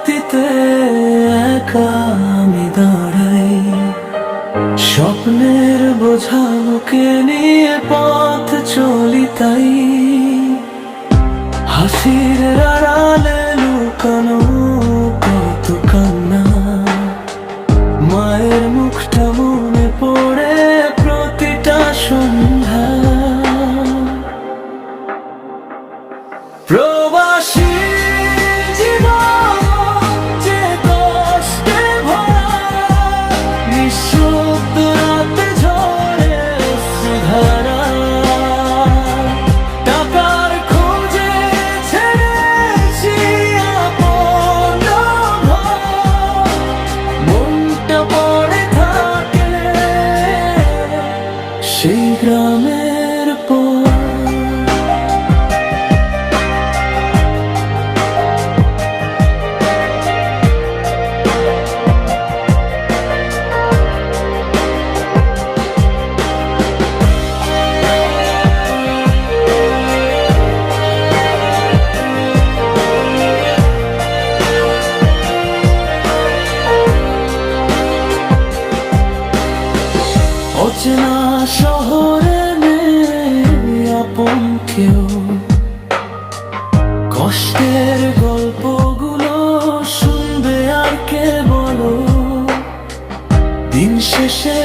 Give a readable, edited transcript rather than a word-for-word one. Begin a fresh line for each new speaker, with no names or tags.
অতীতে একা আমি দাঁড়াই, স্বপ্নের বোঝা বুকে নিয়ে পথ চলি তাই। হাসির আড়ালে লুকানো কত কান্না, মায়ের মুখটা মনে পড়ে প্রতিটা সন্ধ্যা। প্রবাসী জীবন যে কষ্টে ভরা, নিঃশব্দ রাতে ঝরে অশ্রুধারা। টাকার খোঁজে ছেড়েছি আপন ঘর, মনটা পড়ে থাকে সেই গ্রামের পর। অচেনা শহরে নেই আপন কেউ, কষ্টের গল্পগুলো শুনবে আর কে বলো। দিন শেষে